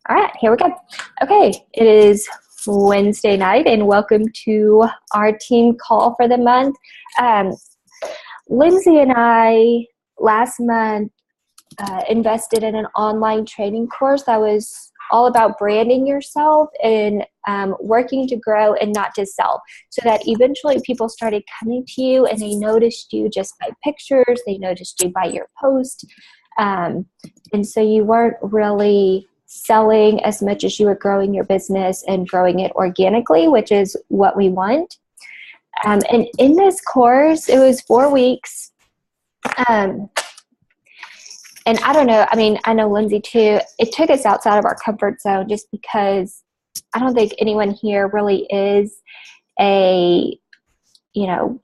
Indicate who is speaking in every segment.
Speaker 1: All right, here we go. Okay, it is Wednesday night, and welcome to our team call for the month. Um, Lindsay and I last month invested in an online training course that was all about branding yourself and working to grow and not to sell, so that eventually people started coming to you and they noticed you just by pictures, they noticed you by your post, and so you weren't really selling as much as you were growing your business and growing it organically, which is what we want. And in this course, it was 4 weeks. Um, and I don't know, I mean, I know Lindsay too, it took us outside of our comfort zone just because I don't think anyone here really is a, you know,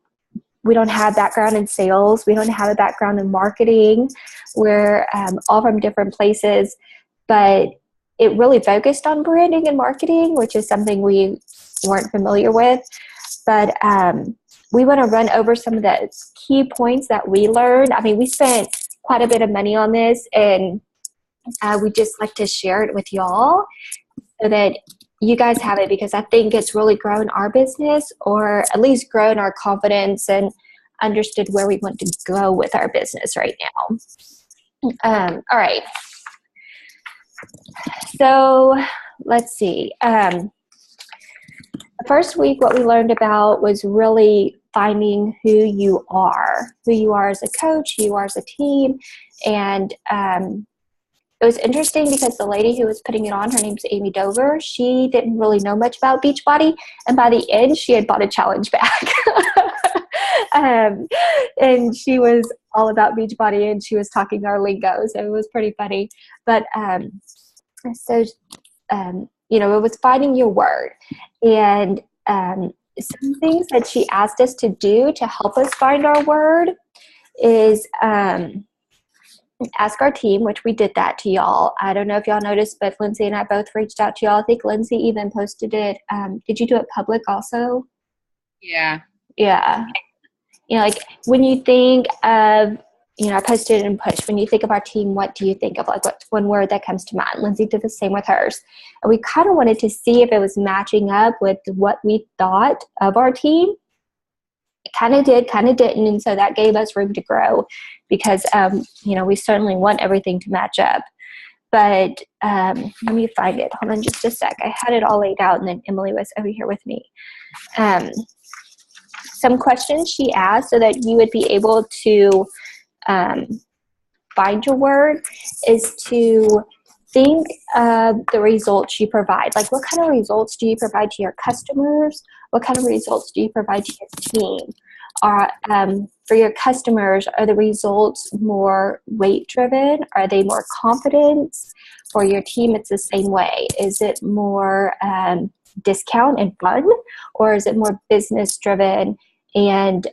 Speaker 1: we don't have background in sales. We don't have a background in marketing. We're all from different places, but it really focused on branding and marketing, which is something we weren't familiar with. But we want to run over some of the key points that we learned. I mean, we spent quite a bit of money on this, and we just like to share it with y'all so that you guys have it, because I think it's really grown our business, or at least grown our confidence and understood where we want to go with our business right now. All right. So let's see. The first week, what we learned about was really finding who you are as a coach, who you are as a team. And it was interesting because the lady who was putting it on, her name's Amy Dover, she didn't really know much about Beachbody. And by the end, she had bought a challenge bag. And she was all about Beachbody, and she was talking our lingo. So it was pretty funny. But it was finding your word. And some things that she asked us to do to help us find our word is ask our team, which we did that to y'all. I don't know if y'all noticed, but Lindsay and I both reached out to y'all. I think Lindsay even posted it. Did you do it public also?
Speaker 2: Yeah.
Speaker 1: Yeah. Like when you think of, I posted and pushed, when you think of our team, what do you think of? Like, what's one word that comes to mind? Lindsay did the same with hers. And we kind of wanted to see if it was matching up with what we thought of our team. It kind of did, kind of didn't. And so that gave us room to grow because, we certainly want everything to match up. But let me find it. Hold on just a sec. I had it all laid out, and then Emily was over here with me. Some questions she asked so that you would be able to find your word is to think of the results you provide. Like, what kind of results do you provide to your customers? What kind of results do you provide to your team? For your customers, are the results more weight driven? Are they more confidence? For your team, it's the same way. Is it more discount and fun, or is it more business driven and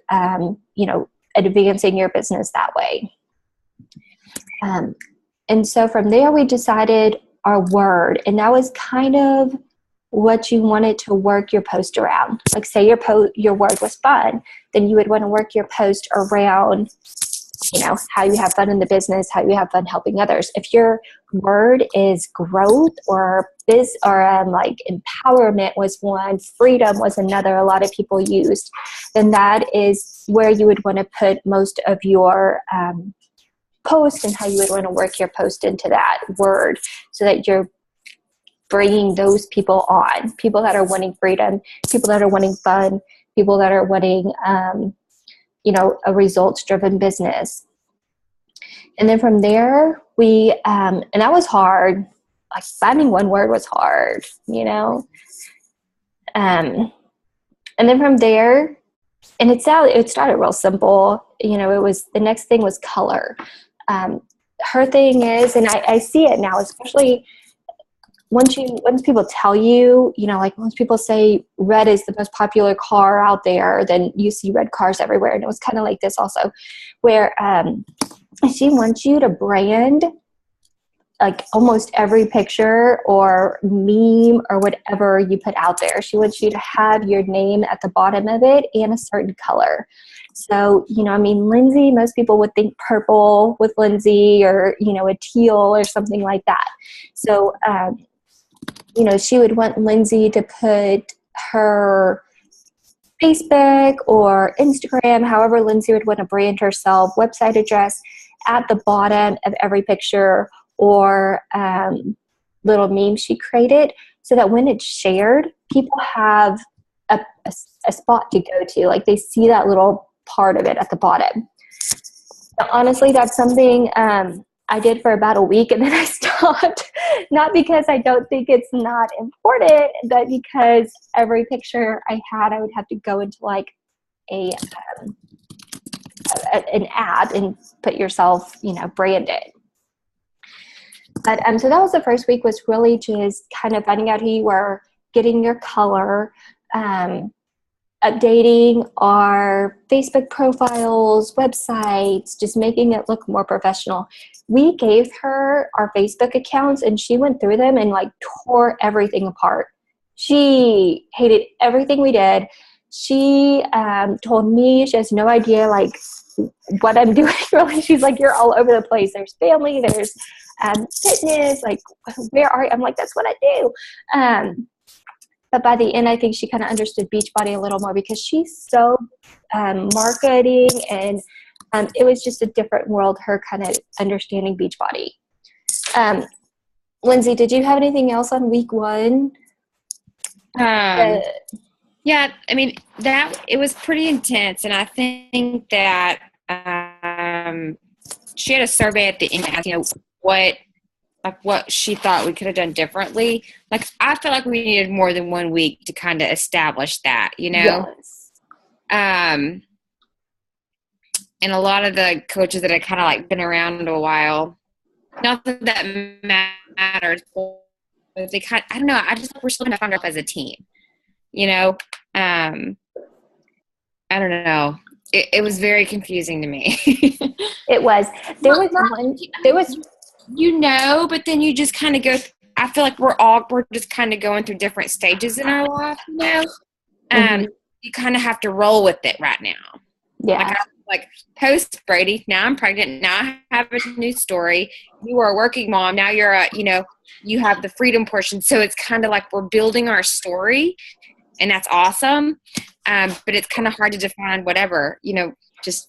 Speaker 1: advancing your business that way? And so from there, we decided our word, and that was kind of what you wanted to work your post around. Like, say your word was fun, then you would want to work your post around, how you have fun in the business, how you have fun helping others. If your word is growth or like empowerment was one, freedom was another, a lot of people used, then that is where you would want to put most of your post, and how you would want to work your post into that word so that you're bringing those people on, people that are wanting freedom, people that are wanting fun, people that are wanting a results-driven business. And then from there, and that was hard. Like, finding one word was hard, And then from there, and it started real simple. It was, the next thing was color. Her thing is, and I see it now, especially once people tell you, like once people say red is the most popular car out there, then you see red cars everywhere. And it was kind of like this also, where she wants you to brand like almost every picture or meme or whatever you put out there. She wants you to have your name at the bottom of it and a certain color. So, Lindsay, most people would think purple with Lindsay, or, a teal or something like that. So she would want Lindsay to put her Facebook or Instagram, however Lindsay would want to brand herself, website address at the bottom of every picture, or little meme she created, so that when it's shared, people have a spot to go to. Like, they see that little part of it at the bottom. Now, honestly, that's something I did for about a week, and then I stopped. Not because I don't think it's not important, but because every picture I had, I would have to go into like an app and put yourself, brand it. But so that was the first week, was really just kind of finding out who you were, getting your color, updating our Facebook profiles, websites, just making it look more professional. We gave her our Facebook accounts, and she went through them and like tore everything apart. She hated everything we did. She told me she has no idea like what I'm doing. Really, she's like, you're all over the place. There's family, there's fitness. Like, where are you? I'm like, that's what I do. But by the end, I think she kind of understood Beachbody a little more, because she's so marketing, and it was just a different world, her kind of understanding Beachbody. Lindsay, did you have anything else on week one?
Speaker 2: Yeah, I mean, it was pretty intense, and I think that she had a survey at the end, what she thought we could have done differently. Like, I feel like we needed more than 1 week to kind of establish that,
Speaker 1: Yes.
Speaker 2: And a lot of the coaches that had kind of like been around a while, not that that matters, but they I don't know, I just think we're still going to find ourselves as a team, I don't know. It was very confusing to me.
Speaker 1: It was. There was,
Speaker 2: but then you just kind of go, I feel like we're just kind of going through different stages in our life,
Speaker 1: Mm-hmm.
Speaker 2: You kind of have to roll with it right now.
Speaker 1: Yeah.
Speaker 2: Like post Brady, now I'm pregnant, now I have a new story. You are a working mom, now you're you have the freedom portion. So it's kind of like we're building our story, and that's awesome. But it's kind of hard to define whatever, just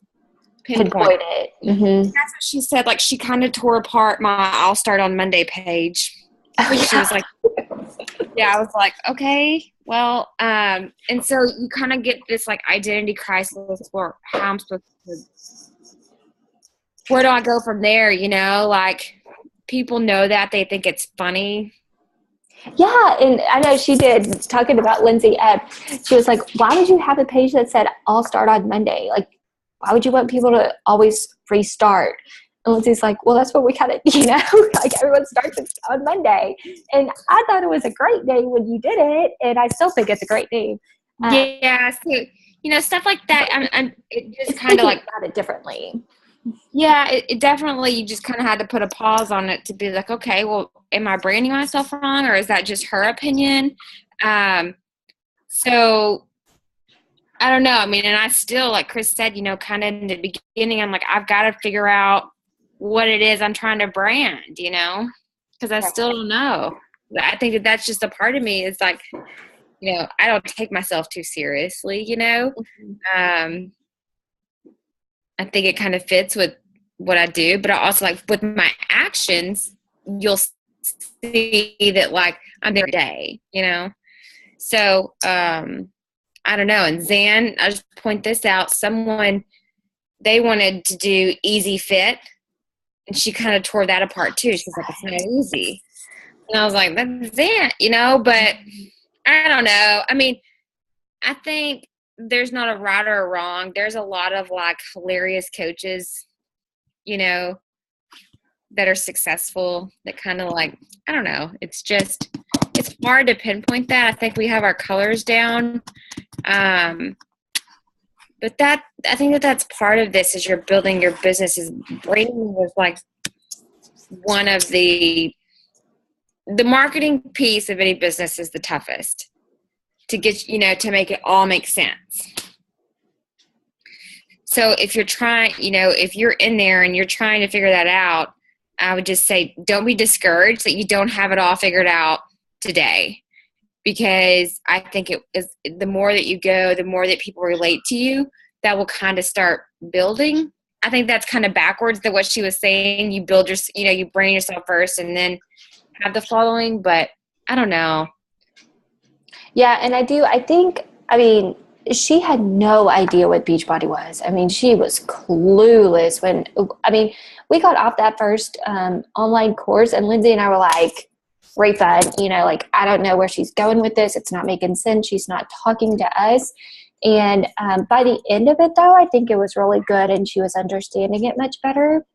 Speaker 2: pinpoint
Speaker 1: it. Mm-hmm.
Speaker 2: That's what she said. Like, she kind of tore apart my I'll start on Monday page. She was like, yeah, I was like, okay, well, and so you kind of get this like identity crisis, for how I'm supposed to, where do I go from there? Like, people know that, they think it's funny.
Speaker 1: Yeah, and I know she did, talking about Lindsay. She was like, why would you have a page that said I'll start on Monday? Like, why would you want people to always restart? And Lindsay's like, well, that's what we kind of, like, everyone starts on Monday. And I thought it was a great name when you did it, and I still think it's a great name.
Speaker 2: Yeah, so, stuff like that, it just kind of like
Speaker 1: about it differently.
Speaker 2: Yeah, it definitely, you just kind of had to put a pause on it to be like, okay, well, am I branding myself wrong, or is that just her opinion? So I don't know. I mean, and I still, like Chris said, kind of in the beginning, I'm like, I've got to figure out what it is I'm trying to brand, because I still don't know. I think that's just a part of me. It's like, I don't take myself too seriously,
Speaker 1: Mm-hmm.
Speaker 2: I think it kind of fits with what I do, but I also, like, with my actions, you'll see that, like, I'm there every day, So, I don't know. And Zan, I'll just point this out. They wanted to do Easy Fit, and she kind of tore that apart too. She's like, it's not easy. And I was like, that's Zan, but I don't know. I mean, I think there's not a right or a wrong. There's a lot of like hilarious coaches, that are successful, that kind of like, I don't know. It's hard to pinpoint that. I think we have our colors down. But I think that's part of this, is you're building your business. Is branding is like one of the marketing piece of any business is the toughest to get, to make it all make sense. So if you're trying, if you're in there and you're trying to figure that out, I would just say, don't be discouraged that you don't have it all figured out today, because I think it is the more that you go, the more that people relate to you, that will kind of start building. I think that's kind of backwards than what she was saying. You build your, you brand yourself first and then have the following, but I don't know.
Speaker 1: Yeah. And I mean, she had no idea what Beachbody was. I mean, she was clueless we got off that first online course, and Lindsay and I were like, refund, like, I don't know where she's going with this. It's not making sense. She's not talking to us. And by the end of it, though, I think it was really good and she was understanding it much better.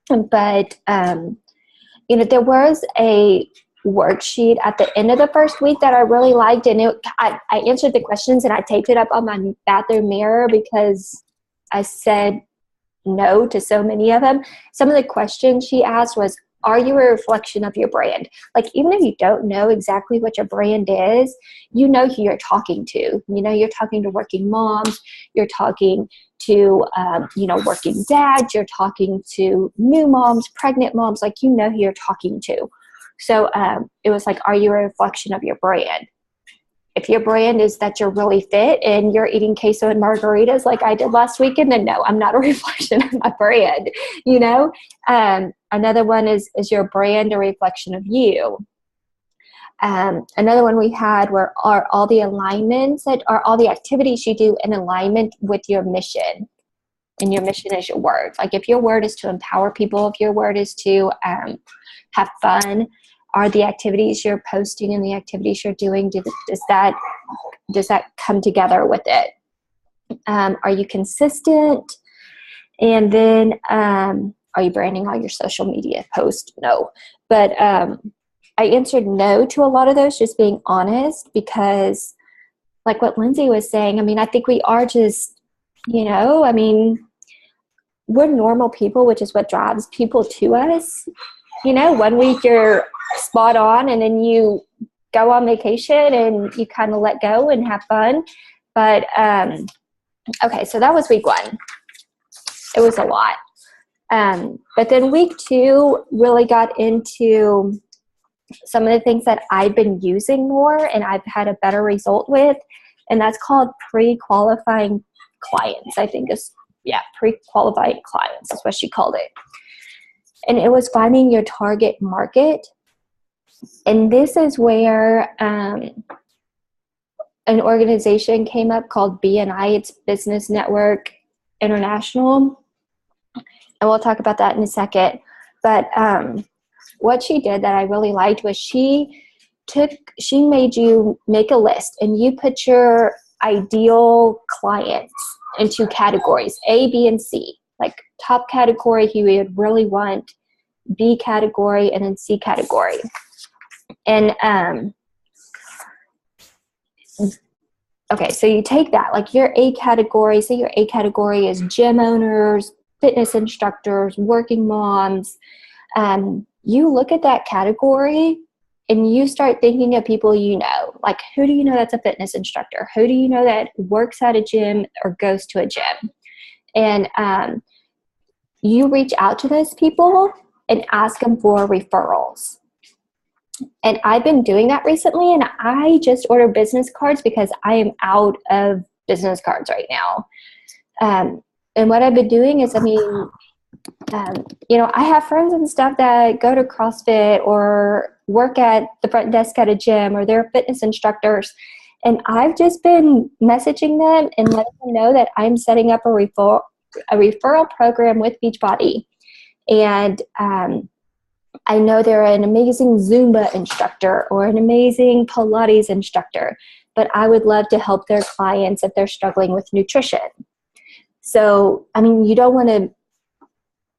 Speaker 1: But, there was a worksheet at the end of the first week that I really liked. And I answered the questions and I taped it up on my bathroom mirror because I said no to so many of them. Some of the questions she asked was, are you a reflection of your brand? Like, even if you don't know exactly what your brand is, you know who you're talking to. You're talking to working moms. You're talking to, working dads. You're talking to new moms, pregnant moms. Like, you know who you're talking to. So it was like, are you a reflection of your brand? If your brand is that you're really fit and you're eating queso and margaritas like I did last weekend, then no, I'm not a reflection of my brand, Another one is your brand a reflection of you? Another one we had are all the alignments that are all the activities you do in alignment with your mission. And your mission is your word. Like, if your word is to empower people, if your word is to have fun, are the activities you're posting and the activities you're doing, does that come together with it? Are you consistent? And then are you branding all your social media posts? No. But I answered no to a lot of those, just being honest, because like what Lindsay was saying, I mean, I think we are just, we're normal people, which is what drives people to us. 1 week you're spot on and then you go on vacation and you kind of let go and have fun. But okay, so that was week 1. It was a lot. But then week 2 really got into some of the things that I've been using more and I've had a better result with, and that's called pre-qualifying clients. I think pre-qualifying clients is what she called it. And it was finding your target market. And this is where an organization came up called BNI. It's Business Network International. And we'll talk about that in a second. But what she did that I really liked was she made you make a list and you put your ideal clients into categories, A, B, and C. Like, top category you would really want, B category, and then C category. And okay, so you take that, like your A category, say your A category is gym owners, fitness instructors, working moms. You look at that category and you start thinking of people like, who do you know that's a fitness instructor? Who do you know that works at a gym or goes to a gym? And you reach out to those people and ask them for referrals. And I've been doing that recently, and I just ordered business cards because I am out of business cards right now. And what I've been doing is, I have friends and stuff that go to CrossFit or work at the front desk at a gym, or they're fitness instructors. And I've just been messaging them and letting them know that I'm setting up a referral program with Beachbody. And I know they're an amazing Zumba instructor or an amazing Pilates instructor, but I would love to help their clients if they're struggling with nutrition. So, you don't want to,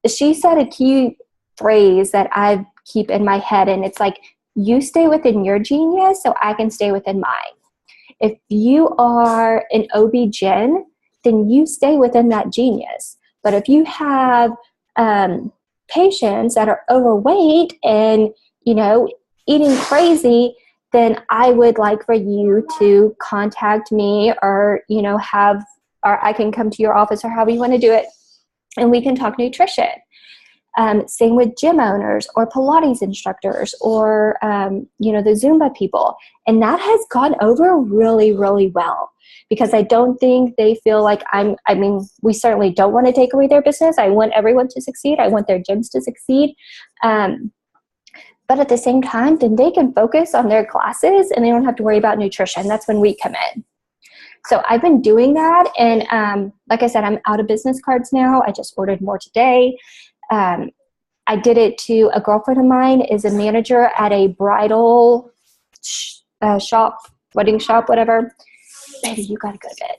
Speaker 1: she said a key phrase that I keep in my head, and it's like, you stay within your genius so I can stay within mine. If you are an OB-GYN, then you stay within that genius. But if you have patients that are overweight and, eating crazy, then I would like for you to contact me or, or I can come to your office or however you want to do it, and we can talk nutrition. Same with gym owners or Pilates instructors or, the Zumba people. And that has gone over really, really well, because I don't think they feel like we certainly don't want to take away their business. I want everyone to succeed. I want their gyms to succeed. But at the same time, then they can focus on their classes and they don't have to worry about nutrition. That's when we come in. So I've been doing that. And like I said, I'm out of business cards now. I just ordered more today. I did it to a girlfriend of mine is a manager at a bridal shop, wedding shop, whatever. Baby, you got to go to bed.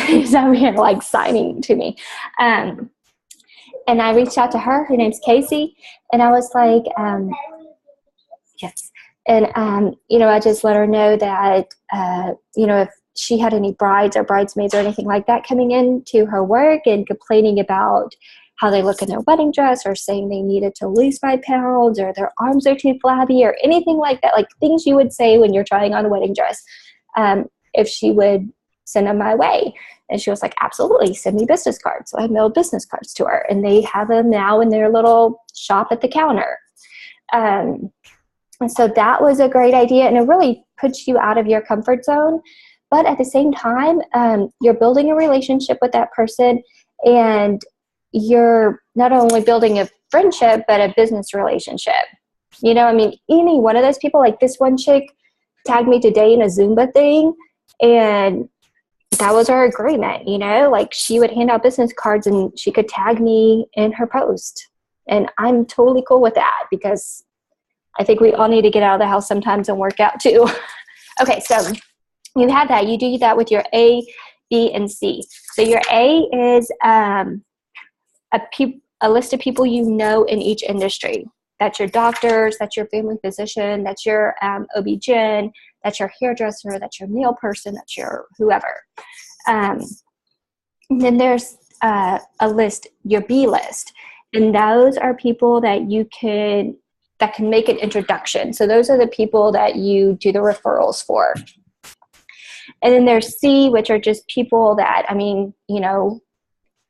Speaker 1: He's over here like signing to me. And I reached out to her. Her name's Casey. And I was like, yes. And, I just let her know that, if she had any brides or bridesmaids or anything like that coming into her work and complaining about how they look in their wedding dress or saying they needed to lose 5 pounds or their arms are too flabby or anything like that, like things you would say when you're trying on a wedding dress, if she would send them my way. And she was like, absolutely, send me business cards. So I mailed business cards to her, and they have them now in their little shop at the counter. And so that was a great idea, and it really puts you out of your comfort zone. But at the same time, you're building a relationship with that person, and you're not only building a friendship, but a business relationship. Any one of those people, like this one chick tagged me today in a Zumba thing, and that was our agreement, like she would hand out business cards and she could tag me in her post. And I'm totally cool with that, because I think we all need to get out of the house sometimes and work out too. Okay, so you have that. You do that with your A, B, and C. So your A is a list of people in each industry. That's your doctors, that's your family physician, that's your OB-GYN, that's your hairdresser, that's your nail person, that's your whoever. And then there's a list, your B list. And those are people that that can make an introduction. So those are the people that you do the referrals for. And then there's C, which are just people that,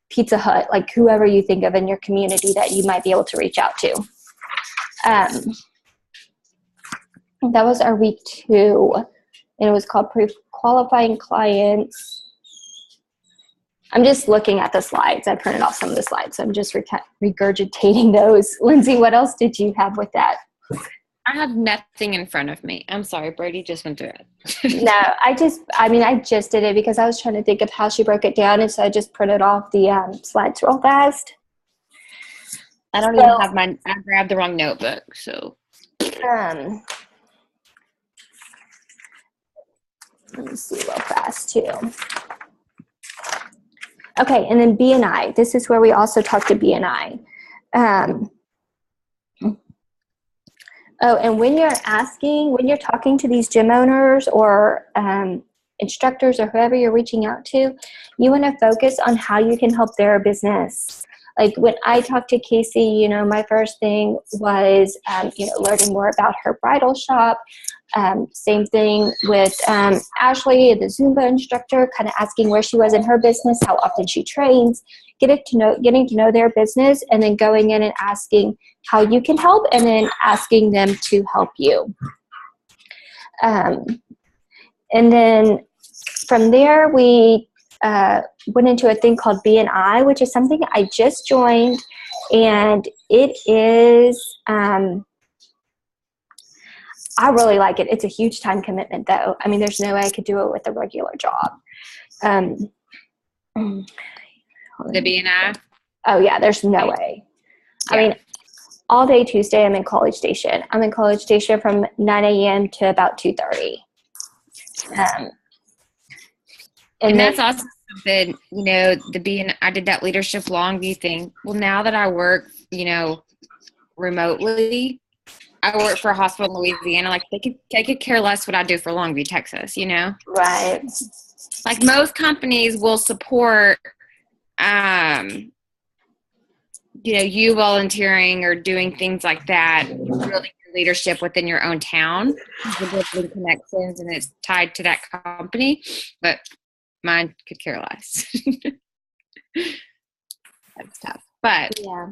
Speaker 1: Pizza Hut, like whoever you think of in your community that you might be able to reach out to. That was our week 2, and it was called Pre-Qualifying Clients. I'm just looking at the slides. I printed off some of the slides, so I'm just regurgitating those. Lindsay, what else did you have with that?
Speaker 2: I have nothing in front of me. I'm sorry, Brady just went through it.
Speaker 1: No, I just did it because I was trying to think of how she broke it down, and so I just printed off the slides real fast.
Speaker 2: I don't even have mine. I grabbed the wrong notebook, so.
Speaker 1: Let me see real fast too. Okay, and then B&I. This is where we also talk to B&I. And when you're talking to these gym owners or instructors or whoever you're reaching out to, you want to focus on how you can help their business. Like when I talked to Casey, my first thing was, learning more about her bridal shop. Same thing with Ashley, the Zumba instructor, kind of asking where she was in her business, how often she trains, getting to know their business, and then going in and asking how you can help, and then asking them to help you. And then from there, we went into a thing called B&I, which is something I just joined, and it is, I really like it. It's a huge time commitment though. There's no way I could do it with a regular job.
Speaker 2: The B&I?
Speaker 1: Oh yeah, there's no way. Yeah. All day Tuesday I'm in College Station. I'm in College Station from 9 a.m. to about 2:30.
Speaker 2: And that's also something, I did that leadership Longview thing. Well, now that I work, remotely, I work for a hospital in Louisiana. Like they could care less what I do for Longview, Texas,
Speaker 1: Right.
Speaker 2: Like most companies will support, you volunteering or doing things like that, building your leadership within your own town, building connections, and it's tied to that company. But mine could care less. That's tough. But
Speaker 1: Yeah.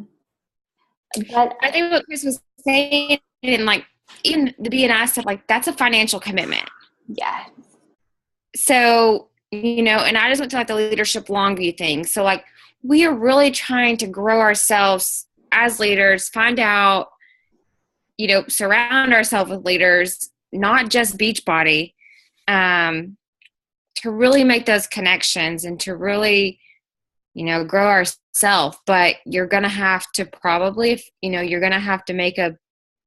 Speaker 1: But
Speaker 2: I think what Chris was saying, and like even the BNI stuff, like that's a financial commitment.
Speaker 1: yeah.
Speaker 2: So, you know, and I just went to like the leadership Longview thing. So like we are really trying to grow ourselves as leaders, find out, you know, surround ourselves with leaders, not just Beachbody, to really make those connections and to really, you know, grow ourselves. But you're going to have to probably, you know, you're going to have to make a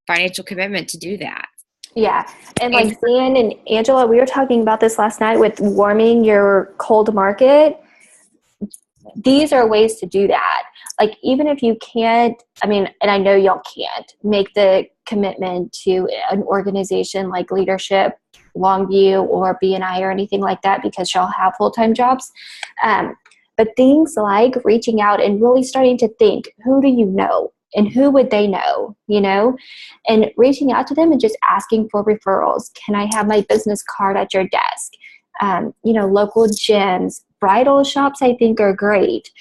Speaker 2: financial commitment to do that.
Speaker 1: Yeah. And like Dan and Angela, we were talking about this last night with warming your cold market. These are ways to do that. Like, even if you can't, I mean, and I know y'all can't make the commitment to an organization like Leadership Longview or BNI or anything like that because y'all have full-time jobs. But things like reaching out and really starting to think, who do you know? And who would they know, you know? And reaching out to them and just asking for referrals. Can I have my business card at your desk? You know, local gyms, bridal shops, I think are great.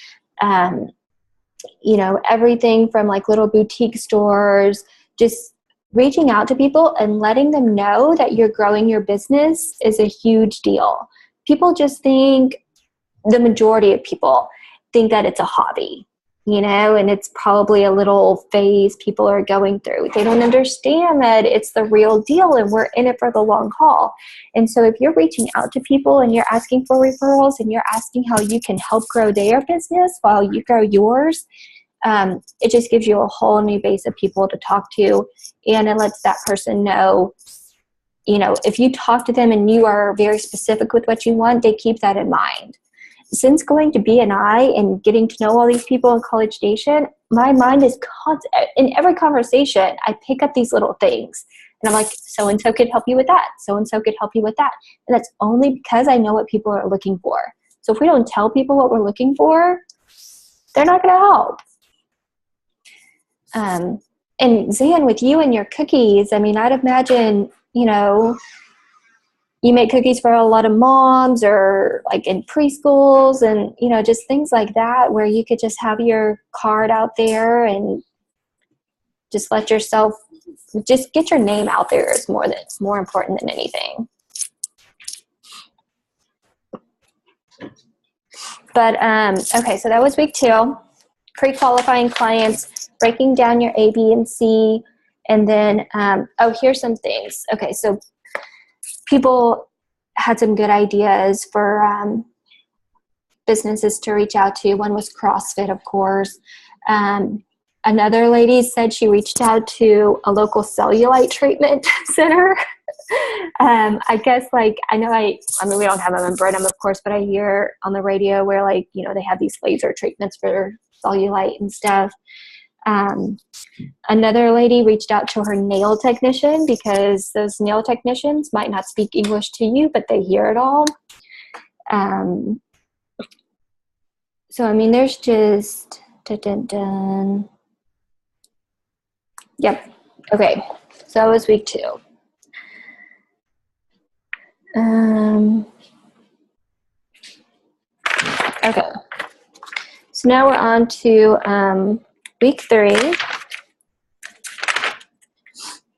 Speaker 1: You know, everything from like little boutique stores, just reaching out to people and letting them know that you're growing your business is a huge deal. People just think, the majority of people think that it's a hobby, you know, and it's probably a little phase people are going through. They don't understand that it's the real deal and we're in it for the long haul. And so if you're reaching out to people and you're asking for referrals and you're asking how you can help grow their business while you grow yours, it just gives you a whole new base of people to talk to, and it lets that person know, you know, if you talk to them and you are very specific with what you want, they keep that in mind. Since going to BNI and getting to know all these people in College Station, my mind is constant. In every conversation, I pick up these little things. And I'm like, so-and-so could help you with that. So-and-so could help you with that. And that's only because I know what people are looking for. So if we don't tell people what we're looking for, they're not going to help. And Zan, with you and your cookies, I mean, I'd imagine, you know, you make cookies for a lot of moms or like in preschools and, you know, just things like that where you could just have your card out there and just let yourself, just get your name out there is more important than anything. But, okay, so that was week 2, pre-qualifying clients, breaking down your A, B, and C. And then, here's some things. Okay, so people had some good ideas for businesses to reach out to. One was CrossFit, of course. Another lady said she reached out to a local cellulite treatment center. I guess, like, I mean, we don't have them in Brenham, of course, but I hear on the radio where, like, you know, they have these laser treatments for cellulite and stuff. Another lady reached out to her nail technician because those nail technicians might not speak English to you, but they hear it all. So, I mean, there's just, Yep. Okay. So that was week 2. Okay. So now we're on to week 3.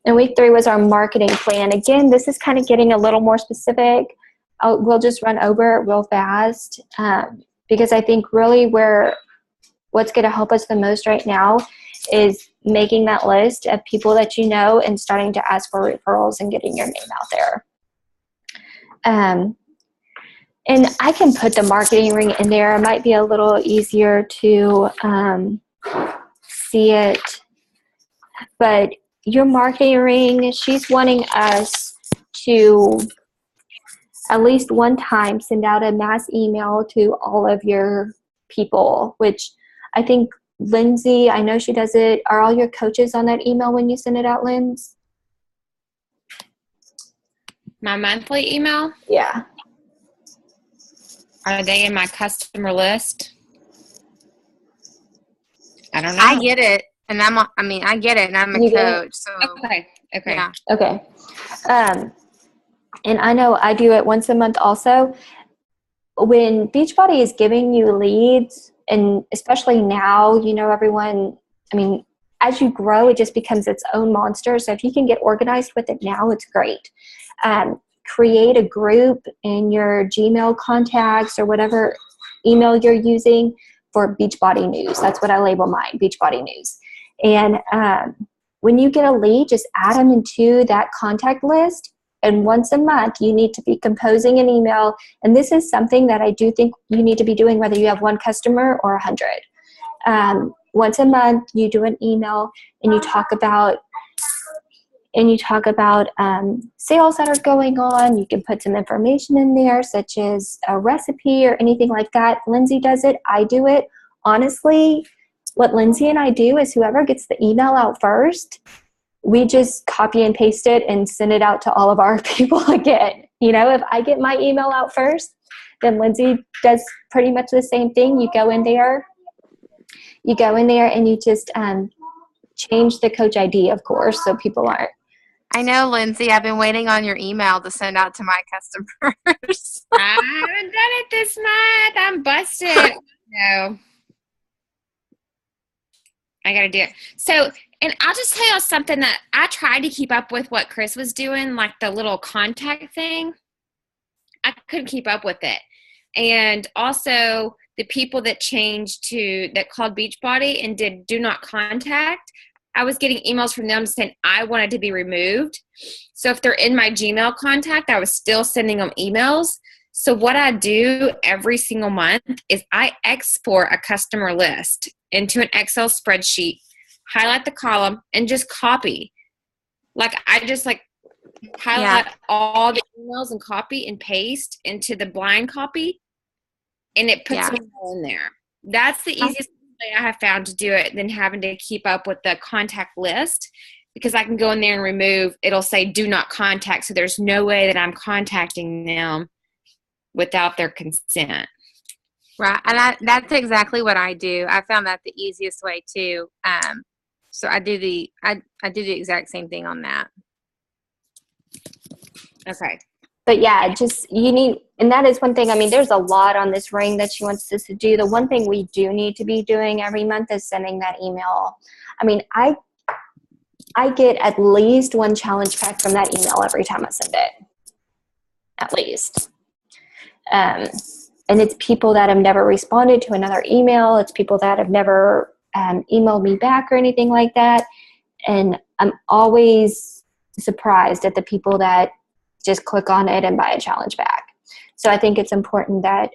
Speaker 1: And week 3 was our marketing plan. Again, this is kind of getting a little more specific. We'll just run over it real fast because I think really what's going to help us the most right now is making that list of people that you know and starting to ask for referrals and getting your name out there. And I can put the marketing ring in there. It might be a little easier to see it. But your marketing ring, she's wanting us to at least one time send out a mass email to all of your people, which I think Lindsay, I know she does it. Are all your coaches on that email when you send it out, Linz?
Speaker 2: My monthly email?
Speaker 1: Yeah.
Speaker 2: Are they in my customer list? I don't know.
Speaker 3: I get it. And I get it, and I'm a coach. So
Speaker 2: Okay.
Speaker 3: Yeah.
Speaker 1: Okay. And I know I do it once a month also. When Beachbody is giving you leads, and especially now, everyone, as you grow, it just becomes its own monster. So if you can get organized with it now, it's great. Create a group in your Gmail contacts or whatever email you're using for Beachbody News. That's what I label mine, Beachbody News. And when you get a lead, just add them into that contact list. And once a month, you need to be composing an email. And this is something that I do think you need to be doing whether you have one customer or 100. Once a month, you do an email and you talk about sales that are going on. You can put some information in there, such as a recipe or anything like that. Lindsay does it. I do it. Honestly, what Lindsay and I do is whoever gets the email out first, we just copy and paste it and send it out to all of our people again. If I get my email out first, then Lindsay does pretty much the same thing. You go in there and you just change the coach ID, of course, so people aren't.
Speaker 3: I know, Lindsay, I've been waiting on your email to send out to my customers.
Speaker 2: I haven't done it this month. I'm busted. No. I got to do it. So, and I'll just tell you something that I tried to keep up with what Chris was doing, like the little contact thing. I couldn't keep up with it. And also the people that called Beachbody and did do not contact, I was getting emails from them saying I wanted to be removed. So if they're in my Gmail contact, I was still sending them emails. So what I do every single month is I export a customer list into an Excel spreadsheet, highlight the column, and just copy. I just highlight all the emails and copy and paste into the blind copy, and it puts them all in there. That's the easiest way I have found to do it than having to keep up with the contact list, because I can go in there and remove. It'll say do not contact, so there's no way that I'm contacting them without their consent.
Speaker 3: Right, and that's exactly what I do. I found that the easiest way too. So I do the exact same thing on that.
Speaker 2: Okay.
Speaker 1: But yeah, just and that is one thing. There's a lot on this ring that she wants us to do. The one thing we do need to be doing every month is sending that email. I get at least one challenge pack from that email every time I send it. At least. And it's people that have never responded to another email. It's people that have never emailed me back or anything like that. And I'm always surprised at the people that just click on it and buy a challenge back. So I think it's important that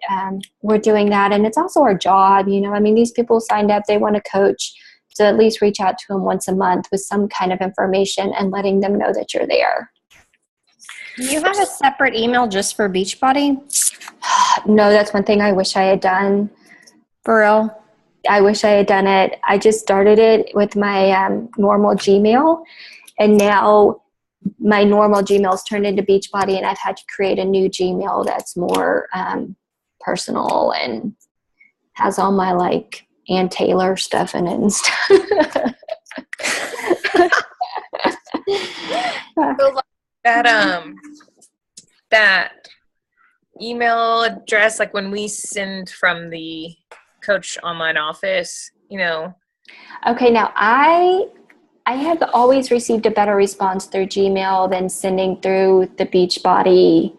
Speaker 1: we're doing that. And it's also our job. These people signed up, they want to coach. So at least reach out to them once a month with some kind of information and letting them know that you're there.
Speaker 4: Do you have a separate email just for Beachbody?
Speaker 1: No, that's one thing I wish I had done.
Speaker 4: For real?
Speaker 1: I wish I had done it. I just started it with my normal Gmail, and now my normal Gmail's turned into Beachbody, and I've had to create a new Gmail that's more personal and has all my Ann Taylor stuff in it and stuff.
Speaker 5: That email address, when we send from the Coach Online Office,
Speaker 1: Okay, now I have always received a better response through Gmail than sending through the Beachbody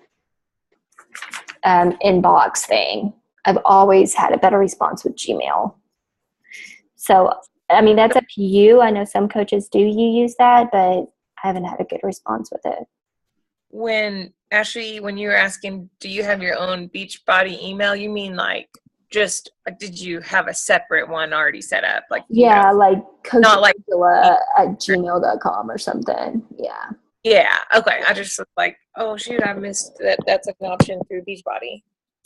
Speaker 1: inbox thing. I've always had a better response with Gmail. So, that's up to you. I know some coaches do use that, but I haven't had a good response with it.
Speaker 5: When you were asking, do you have your own Beachbody email? You mean did you have a separate one already set up?
Speaker 1: Coach Angela at gmail.com or something. Yeah.
Speaker 5: Yeah. Okay. I just was oh shoot, I missed that. That's an option through Beachbody.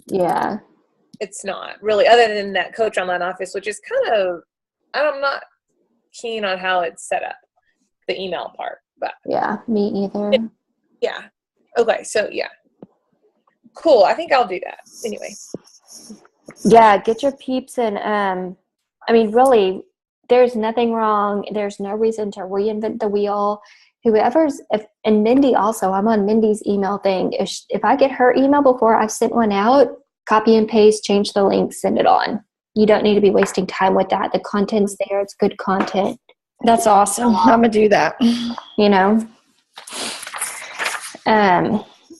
Speaker 1: Yeah.
Speaker 5: It's not really, other than that Coach Online Office, which is kind of, I'm not keen on how it's set up, the email part. But
Speaker 1: yeah, me either.
Speaker 5: Yeah. Okay. So yeah. Cool. I think I'll do that anyway.
Speaker 1: Yeah, get your peeps and really, there's nothing wrong. There's no reason to reinvent the wheel. And Mindy also, I'm on Mindy's email thing. If I get her email before I've sent one out, copy and paste, change the link, send it on. You don't need to be wasting time with that. The content's there. It's good content,
Speaker 4: That's awesome. I'm gonna do that.
Speaker 1: you know.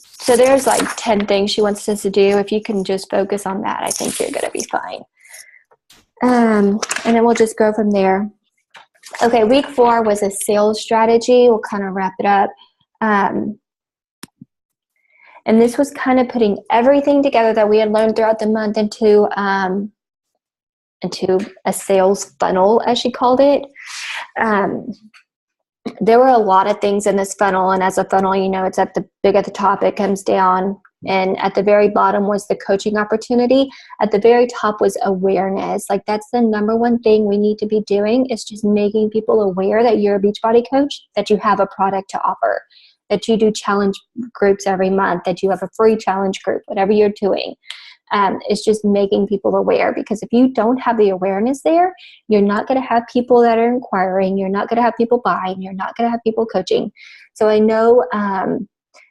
Speaker 1: So there's like 10 things she wants us to do. If you can just focus on that, I think you're going to be fine. And then we'll just go from there. Okay, week 4 was a sales strategy. We'll kind of wrap it up. And this was kind of putting everything together that we had learned throughout the month into a sales funnel, as she called it. There were a lot of things in this funnel, and as a funnel, you know, it's at the big at the top, it comes down, and at the very bottom was the coaching opportunity. At the very top was awareness. Like, that's the number one thing we need to be doing, is just making people aware that you're a Beachbody coach, that you have a product to offer, that you do challenge groups every month, that you have a free challenge group, whatever you're doing. It's just making people aware, because if you don't have the awareness there, you're not going to have people that are inquiring, you're not going to have people buying, you're not going to have people coaching. So I know,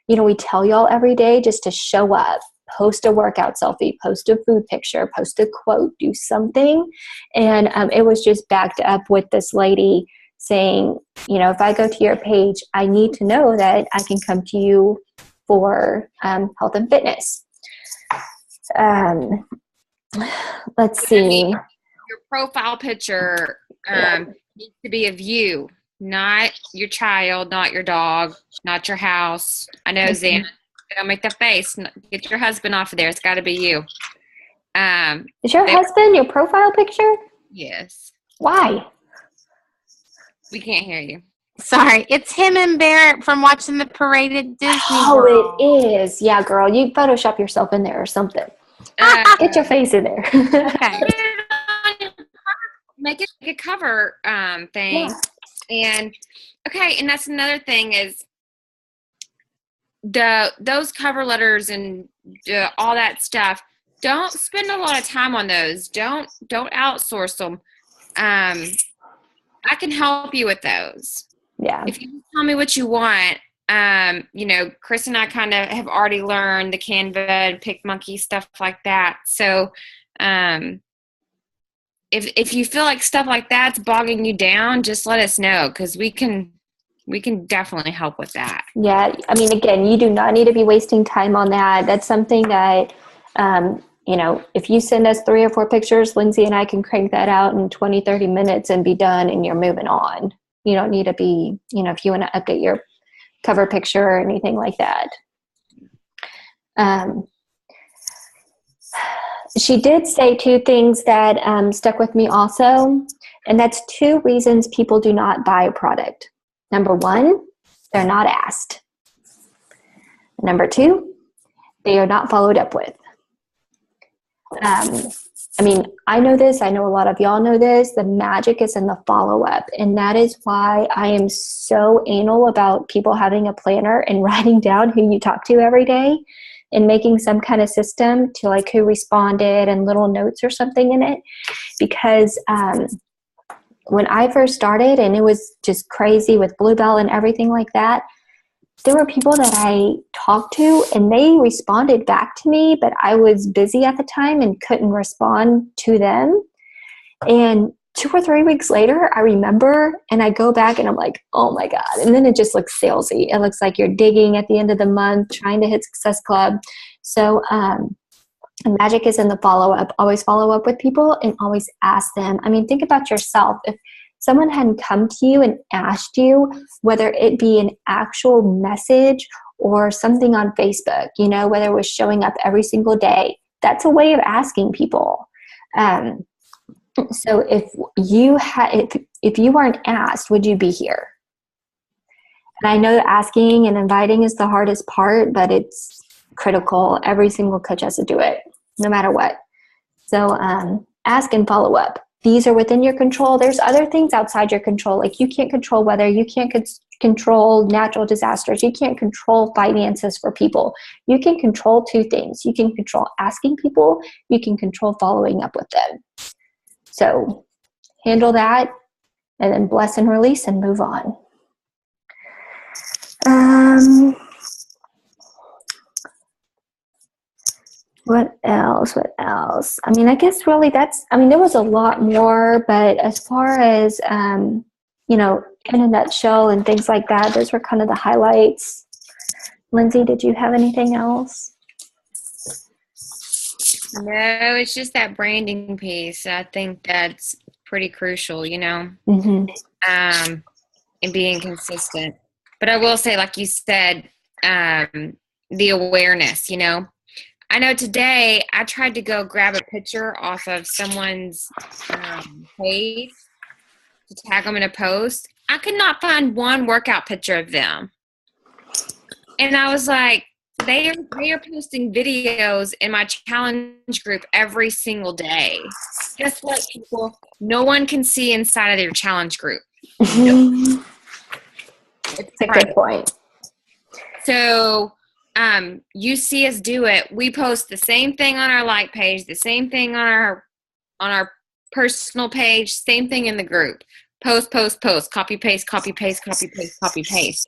Speaker 1: you know, we tell y'all every day just to show up, post a workout selfie, post a food picture, post a quote, do something. And it was just backed up with this lady saying, you know, if I go to your page, I need to know that I can come to you for health and fitness. Let's see.
Speaker 2: Your profile picture needs to be of you, not your child, not your dog, not your house. I know, Zan. Don't make the face. Get your husband off of there. It's got to be you.
Speaker 1: Is your husband your profile picture?
Speaker 2: Yes.
Speaker 1: Why?
Speaker 2: We can't hear you.
Speaker 3: Sorry, it's him and Barrett from watching the parade at Disney World.
Speaker 1: Oh, it is. Yeah, girl. You Photoshop yourself in there or something. Get your face in there.
Speaker 3: Okay.
Speaker 2: Make it a cover thing.
Speaker 1: Yeah.
Speaker 2: And okay, and that's another thing is those cover letters and all that stuff. Don't spend a lot of time on those. Don't outsource them. I can help you with those.
Speaker 1: Yeah.
Speaker 2: If you tell me what you want, you know, Chris and I kind of have already learned the Canva and PicMonkey, stuff like that. So if you feel like stuff like that's bogging you down, just let us know, because we can definitely help with that.
Speaker 1: Yeah. I mean, again, you do not need to be wasting time on that. That's something that, you know, if you send us 3 or 4 pictures, Lindsay and I can crank that out in 20, 30 minutes and be done, and you're moving on. You don't need to be, you know, if you want to update your cover picture or anything like that. She did say 2 things that stuck with me also, and that's 2 reasons people do not buy a product. Number 1, they're not asked. Number 2, they are not followed up with. I mean, I know this. I know a lot of y'all know this. The magic is in the follow-up, and that is why I am so anal about people having a planner and writing down who you talk to every day and making some kind of system to, like, who responded and little notes or something in it. Because when I first started, and it was just crazy with Bluebell and everything like that, there were people that I talked to and they responded back to me, but I was busy at the time and couldn't respond to them. And 2 or 3 weeks later, I remember, and I go back and I'm like, oh my God. And then it just looks salesy. It looks like you're digging at the end of the month, trying to hit Success Club. So magic is in the follow-up. Always follow up with people and always ask them. I mean, think about yourself. If someone hadn't come to you and asked you, whether it be an actual message or something on Facebook, you know, whether it was showing up every single day, that's a way of asking people. So if you weren't asked, would you be here? And I know asking and inviting is the hardest part, but it's critical. Every single coach has to do it, no matter what. So ask and follow up. These are within your control. There's other things outside your control. Like, you can't control weather. You can't control natural disasters. You can't control finances for people. You can control 2 things. You can control asking people. You can control following up with them. So handle that, and then bless and release and move on. What else? What else? I mean, I guess really there was a lot more, but as far as, in a nutshell and things like that, those were kind of the highlights. Lindsay, did you have anything else?
Speaker 2: No, it's just that branding piece. I think that's pretty crucial,
Speaker 1: Mm-hmm.
Speaker 2: and being consistent. But I will say, like you said, the awareness, I know today I tried to go grab a picture off of someone's page to tag them in a post. I could not find one workout picture of them. And I was like, they are posting videos in my challenge group every single day. Guess what, people? No one can see inside of their challenge group.
Speaker 1: It's a good point.
Speaker 2: So you see us do it. We post the same thing on our like page, the same thing on our personal page, same thing in the group. Post, copy, paste, copy, paste, copy, paste, copy, paste.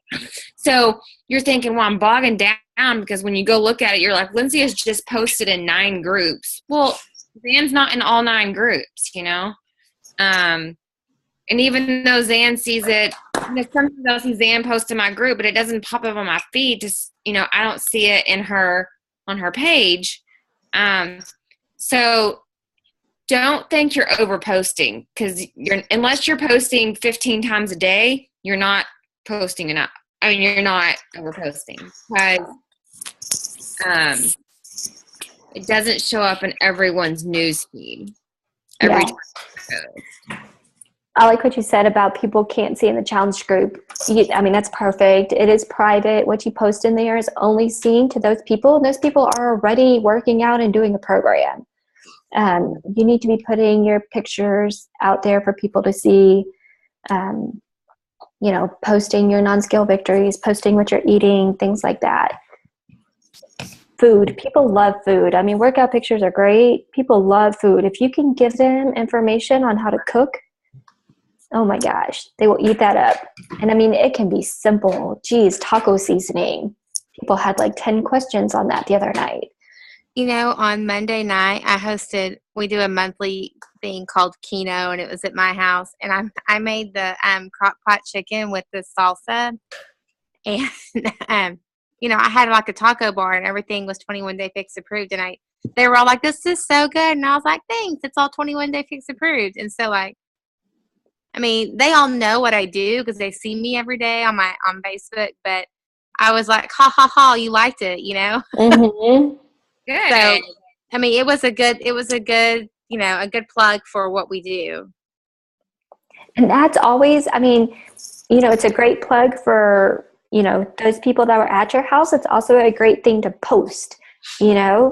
Speaker 2: So you're thinking, well, I'm bogging down because when you go look at it, you're like, Lindsay has just posted in 9 groups. Well, Zan's not in all 9 groups, And even though Zan sees it, sometimes I'll see Zan post in my group, but it doesn't pop up on my feed. Just, I don't see it on her page. So don't think you're over posting because unless you're posting 15 times a day, you're not posting enough. I mean, you're not over posting because it doesn't show up in everyone's news feed. Every time you post.
Speaker 1: I like what you said about people can't see in the challenge group. That's perfect. It is private. What you post in there is only seen to those people. And those people are already working out and doing a program. You need to be putting your pictures out there for people to see, posting your non-scale victories, posting what you're eating, things like that. Food. People love food. I mean, workout pictures are great. People love food. If you can give them information on how to cook, oh my gosh, they will eat that up. And it can be simple. Geez, taco seasoning. People had like 10 questions on that the other night.
Speaker 3: On Monday night, we do a monthly thing called Keno, and it was at my house. And I made the crock pot chicken with the salsa. And, I had like a taco bar and everything was 21 Day Fix approved. And they were all like, this is so good. And I was like, thanks. It's all 21 Day Fix approved. And so they all know what I do because they see me every day on Facebook. But I was like, ha, ha, ha, you liked it,
Speaker 1: Mm-hmm.
Speaker 2: Good.
Speaker 3: So, it was a good, a good plug for what we do.
Speaker 1: And that's always, it's a great plug for, those people that were at your house. It's also a great thing to post,
Speaker 2: Yeah,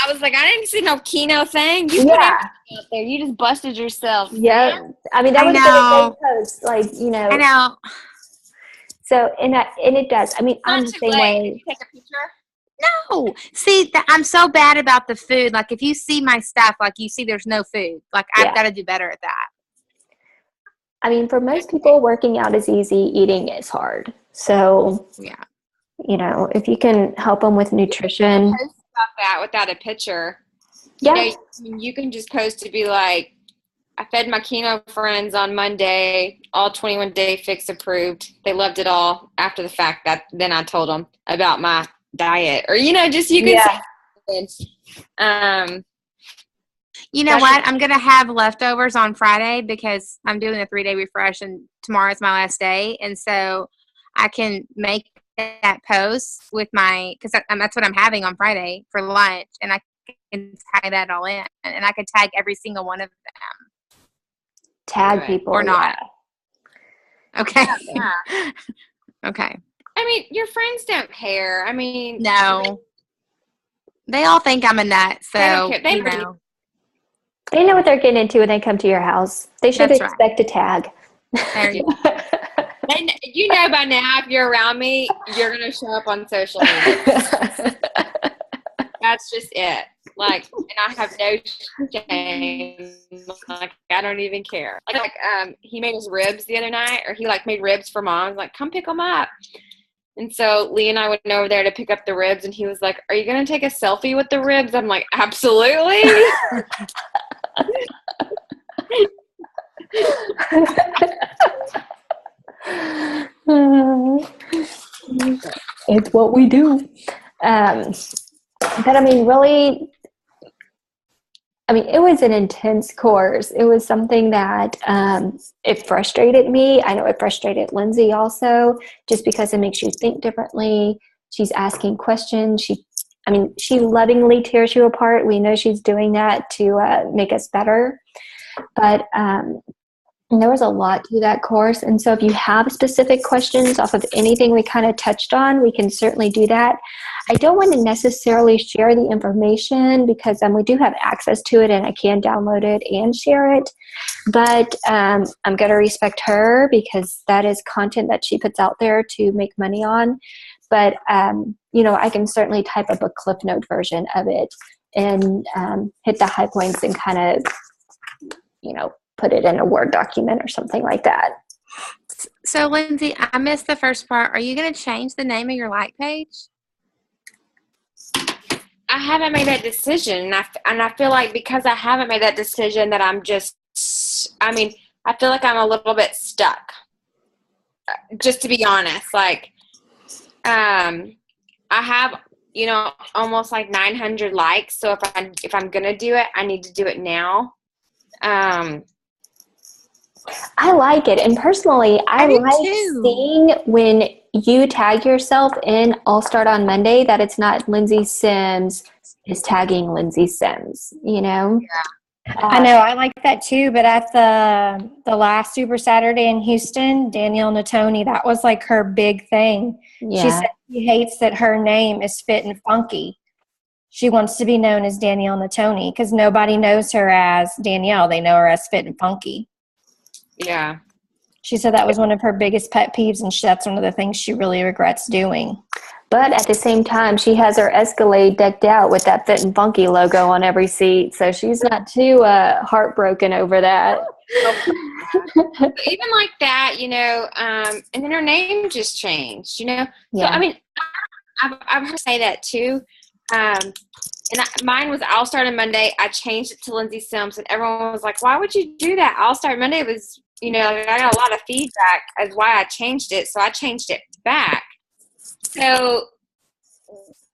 Speaker 2: I was like, I didn't see no Keno thing. You put everything out there. You just busted yourself.
Speaker 1: Yeah.
Speaker 2: Man.
Speaker 1: That would have been a great post.
Speaker 3: I know.
Speaker 1: So, and it does. I'm the same way.
Speaker 2: Did you take a picture?
Speaker 3: No. See, I'm so bad about the food. Like, if you see my stuff, like, you see there's no food. Like, I've got to do better at that.
Speaker 1: For most people, working out is easy. Eating is hard. So,
Speaker 3: yeah.
Speaker 1: If you can help them with nutrition.
Speaker 2: Post about that without a picture.
Speaker 1: Yeah.
Speaker 2: You can just post to be like, I fed my Keno friends on Monday, all 21 Day Fix approved. They loved it all after the fact that then I told them about my diet. Or, just you can say
Speaker 3: you know what? I'm going to have leftovers on Friday because I'm doing a 3-day refresh and tomorrow is my last day. And so I can make that post with because that's what I'm having on Friday for lunch. And I can tag that all in. And I could tag every single one of them.
Speaker 1: Tag people.
Speaker 3: Or not.
Speaker 1: Yeah.
Speaker 3: Okay.
Speaker 2: Yeah.
Speaker 3: Okay.
Speaker 2: Your friends don't care.
Speaker 3: No. They all think I'm a nut. So,
Speaker 1: They know what they're getting into when they come to your house. They should expect a tag.
Speaker 3: There you go.
Speaker 2: And by now, if you're around me, you're going to show up on social media. That's just it. And I have no shame. I don't even care. He made his ribs the other night, or he made ribs for mom. I was like, come pick them up. And so Lee and I went over there to pick up the ribs, and he was like, "Are you going to take a selfie with the ribs?" I'm like, "Absolutely."
Speaker 1: It's what we do. But I mean, really, it was an intense course. It was something that it frustrated me. I know it frustrated Lindsay also, just because it makes you think differently. She's asking questions. She lovingly tears you apart. We know she's doing that to make us better. But there was a lot to that course. And so if you have specific questions off of anything we kind of touched on, we can certainly do that. I don't want to necessarily share the information because we do have access to it and I can download it and share it. But I'm going to respect her because that is content that she puts out there to make money on. But, I can certainly type up a Cliff Note version of it and hit the high points and kind of, put it in a Word document or something like that.
Speaker 3: So, Lindsay, I missed the first part. Are you going to change the name of your like page?
Speaker 2: I haven't made that decision. And I feel like because I haven't made that decision that I feel like I'm a little bit stuck. Just to be honest, like, I have, almost like 900 likes. So if I'm going to do it, I need to do it now.
Speaker 1: I like it. And personally, I like seeing when you tag yourself in All Start on Monday that it's not Lindsay Sims is tagging Lindsay Sims,
Speaker 4: Yeah. I know. I like that too. But at the last Super Saturday in Houston, Danielle Natoni, that was like her big thing.
Speaker 1: Yeah.
Speaker 4: She said she hates that her name is Fit and Funky. She wants to be known as Danielle Natoni because nobody knows her as Danielle. They know her as Fit and Funky.
Speaker 2: Yeah.
Speaker 4: She said that was one of her biggest pet peeves, and that's one of the things she really regrets doing.
Speaker 1: But at the same time, she has her Escalade decked out with that Fit and Funky logo on every seat, so she's not too heartbroken over that.
Speaker 2: Even like that, and then her name just changed,
Speaker 1: Yeah.
Speaker 2: So, I've heard her say that too. Mine was I'll Start on Monday. I changed it to Lindsay Sims, and everyone was like, "Why would you do that?" I'll Start Monday was, I got a lot of feedback as why I changed it, so I changed it back. So,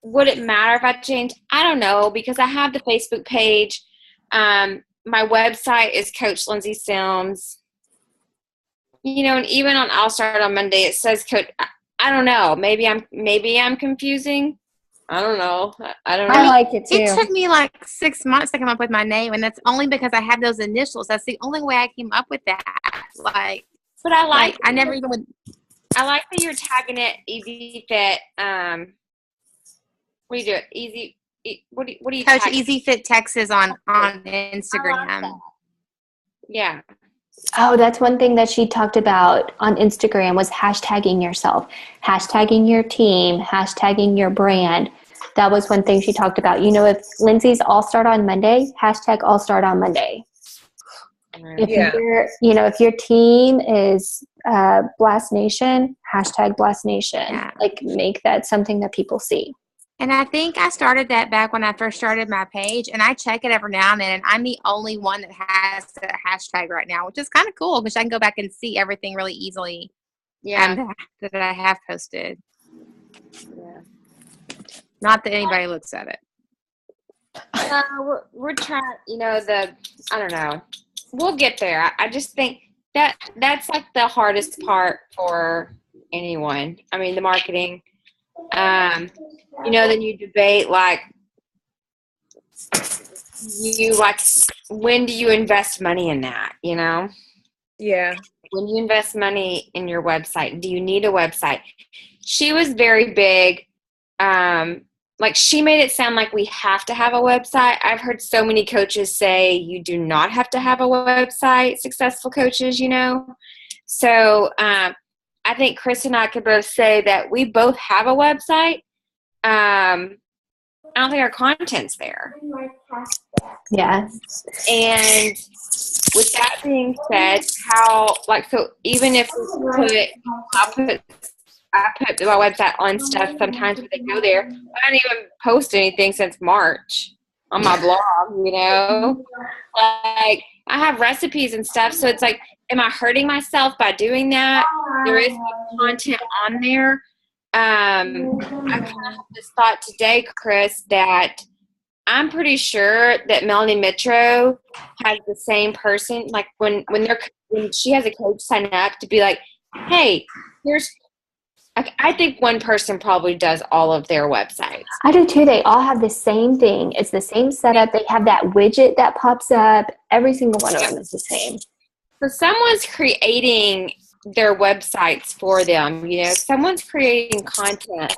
Speaker 2: would it matter if I changed? I don't know, because I have the Facebook page. My website is Coach Lindsay Sims. And even on I'll Start on Monday, it says Coach. I don't know. Maybe I'm confusing. I don't know. I don't know.
Speaker 4: I like it too.
Speaker 3: It took me like 6 months to come up with my name, and that's only because I have those initials. That's the only way I came up with that.
Speaker 2: But I like.
Speaker 3: I never even would.
Speaker 2: I like that you're tagging it Easy Fit. What do you do? Easy. What do you?
Speaker 3: Coach
Speaker 2: tag?
Speaker 3: Easy Fit Texas on Instagram.
Speaker 2: Yeah.
Speaker 1: Oh, that's one thing that she talked about on Instagram was hashtagging yourself, hashtagging your team, hashtagging your brand. That was one thing she talked about. If Lindsay's All Start on Monday, hashtag All Start on Monday. If your team is Blast Nation, hashtag Blast Nation.
Speaker 3: Yeah.
Speaker 1: Like, make that something that people see.
Speaker 3: And I think I started that back when I first started my page, and I check it every now and then, and I'm the only one that has the hashtag right now, which is kind of cool because I can go back and see everything really easily.
Speaker 2: Yeah.
Speaker 3: That I have posted.
Speaker 2: Yeah.
Speaker 3: Not that anybody looks at it.
Speaker 2: We're trying. I don't know. We'll get there. I just think that's like the hardest part for anyone. The marketing. Then you debate when do you invest money in that?
Speaker 5: Yeah.
Speaker 2: When you invest money in your website, do you need a website? She was very big. She made it sound like we have to have a website. I've heard so many coaches say you do not have to have a website, successful coaches, So I think Chris and I could both say that we both have a website. I don't think our content's there.
Speaker 1: Yeah.
Speaker 2: And with that being said, even if I'll put I put my website on stuff sometimes when they go there. I don't even post anything since March on my blog, you know? Like, I have recipes and stuff, so it's like, am I hurting myself by doing that? There is no content on there. I kind of have this thought today, Chris, that I'm pretty sure that Melanie Mitro has the same person. Like when she has a coach sign up to be like, hey, I think one person probably does all of their websites.
Speaker 1: I do too. They all have the same thing. It's the same setup. They have that widget that pops up. Every single one of them is the same.
Speaker 2: So someone's creating their websites for them. You know, someone's creating content.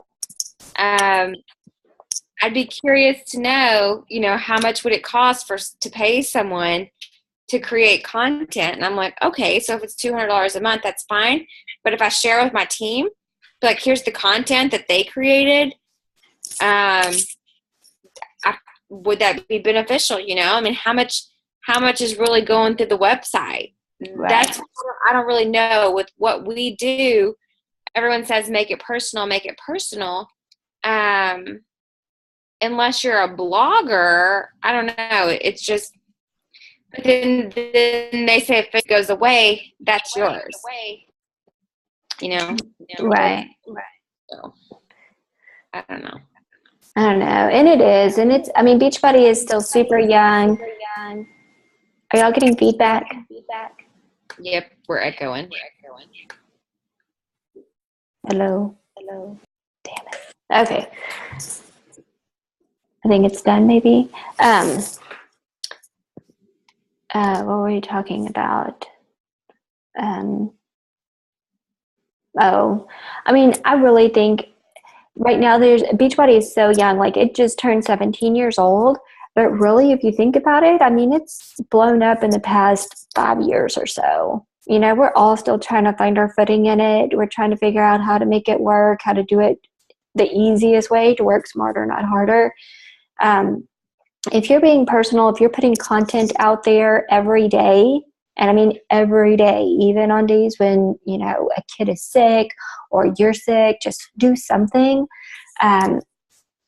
Speaker 2: I'd be curious to know, you know, how much would it cost to pay someone to create content? And I'm like, okay, so if it's $200 a month, that's fine. But if I share with my team, like, here's the content that they created, would that be beneficial? You know, I mean, how much is really going through the website? Right. That's, I don't really know. With what we do, everyone says make it personal. Unless you're a blogger, I don't know. It's just, but then they say if it goes away, that's yours. You know?
Speaker 1: Right.
Speaker 2: So, I don't know.
Speaker 1: And it is. And it's, I mean, Beachbody is still super young. Are y'all getting feedback?
Speaker 2: Yep, we're echoing.
Speaker 1: Hello. Damn it. Okay. I think it's done, maybe. What were you talking about? I mean, I really think right now Beachbody is so young. Like, it just turned 17 years old. But really, if you think about it, I mean, it's blown up in the past 5 years or so. You know, we're all still trying to find our footing in it. We're trying to figure out how to make it work, how to do it the easiest way, to work smarter, not harder. If you're being personal, if you're putting content out there every day, and I mean every day, even on days when, you know, a kid is sick or you're sick, just do something.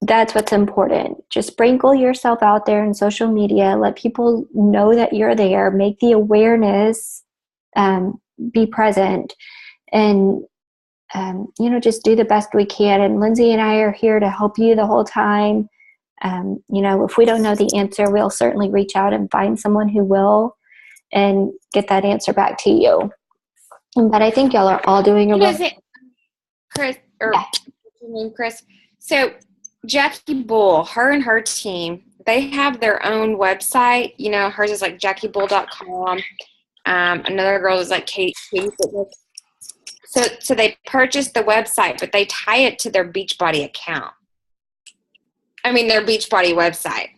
Speaker 1: That's what's important. Just sprinkle yourself out there in social media. Let people know that you're there. Make the awareness, be present, and you know, just do the best we can. And Lindsay and I are here to help you the whole time. You know, if we don't know the answer, we'll certainly reach out and find someone who will and get that answer back to you. But I think y'all are all doing a well.
Speaker 2: Chris. So Jackie Bull, her and her team, they have their own website. You know, hers is like JackieBull.com. Another girl is like Katie Fitness. So they purchased the website, but they tie it to their Beachbody account. I mean, their Beachbody website.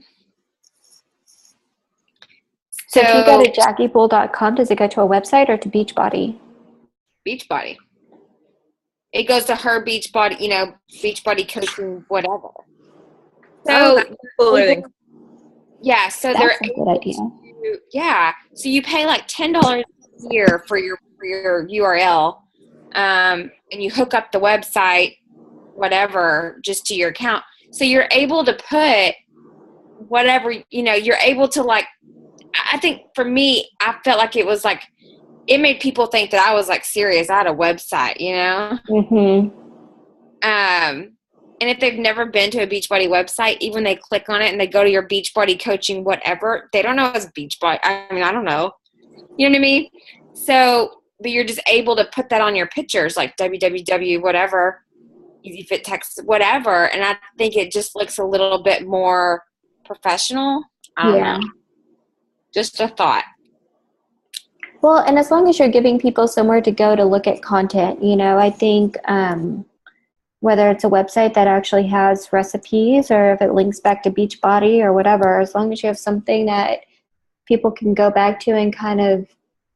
Speaker 1: So if you go to JackieBull.com, does it go to a website or to Beachbody?
Speaker 2: Beachbody. It goes to her Beachbody, you know, Beachbody coaching, whatever. So yeah, so
Speaker 1: that's a good idea.
Speaker 2: So you pay like $10 a year for your URL, and you hook up the website, whatever, just to your account. So you're able to put whatever, you know, you're able to, like, I think for me, I felt like it was like, it made people think that I was like serious. I had a website, you know?
Speaker 1: Mm-hmm.
Speaker 2: And if they've never been to a Beachbody website, even they click on it and they go to your Beachbody coaching, whatever, they don't know it's Beachbody. I mean, I don't know. You know what I mean? So, but you're just able to put that on your pictures, like www, whatever, Easy Fit Text, whatever. And I think it just looks a little bit more professional. I don't know. Just a thought.
Speaker 1: Well, and as long as you're giving people somewhere to go to look at content, you know, I think whether it's a website that actually has recipes or if it links back to Beachbody or whatever, as long as you have something that people can go back to and kind of,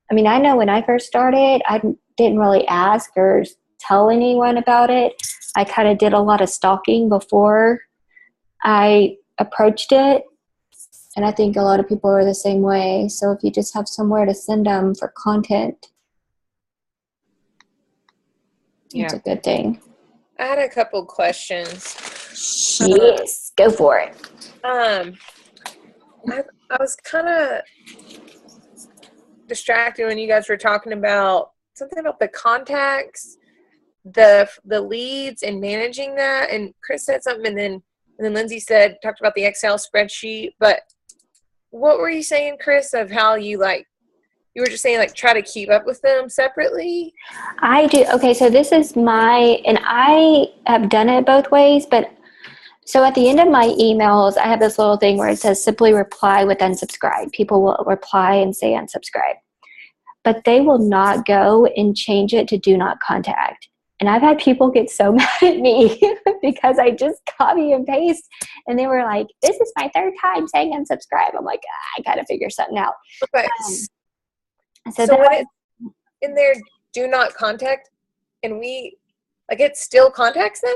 Speaker 1: I mean, I know when I first started, I didn't really ask or tell anyone about it. I kind of did a lot of stalking before I approached it. And I think a lot of people are the same way. So if you just have somewhere to send them for content. It's a good thing.
Speaker 5: I had a couple questions.
Speaker 1: Yes, go for it.
Speaker 5: I was kind of distracted when you guys were talking about something about the contacts, the leads, and managing that. And Chris said something, and then Lindsay talked about the Excel spreadsheet. But what were you saying, Chris, of how you were just saying try to keep up with them separately?
Speaker 1: I do. Okay, so this is and I have done it both ways, but so at the end of my emails, I have this little thing where it says simply reply with unsubscribe. People will reply and say unsubscribe, but they will not go and change it to do not contact. And I've had people get so mad at me because I just copy and paste, and they were like, this is my third time saying unsubscribe. I'm like, I got to figure something out.
Speaker 5: Okay.
Speaker 1: So
Speaker 5: when it's in there, do not contact, and it still contacts them?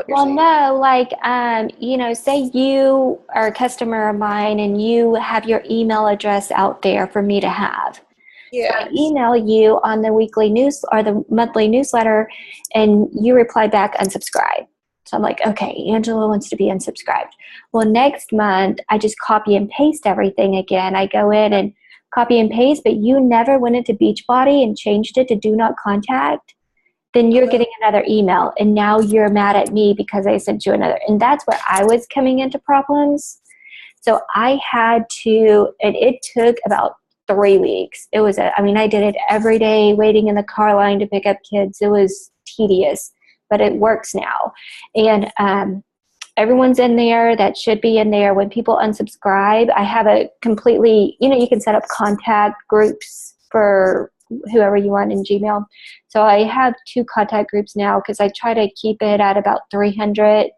Speaker 1: Well, no, say you are a customer of mine and you have your email address out there for me to have.
Speaker 5: Yeah.
Speaker 1: So I email you on the weekly news or the monthly newsletter, and you reply back unsubscribe. So I'm like, okay, Angela wants to be unsubscribed. Well, next month I just copy and paste everything again. I go in and copy and paste, but you never went into Beachbody and changed it to do not contact. Then you're getting another email, and now you're mad at me because I sent you another. And that's where I was coming into problems. So I had to, and it took about 3 weeks. I did it every day, waiting in the car line to pick up kids. It was tedious, but it works now. And everyone's in there that should be in there. When people unsubscribe, I have a completely, you can set up contact groups for whoever you want in Gmail. So I have 2 contact groups now because I try to keep it at about 300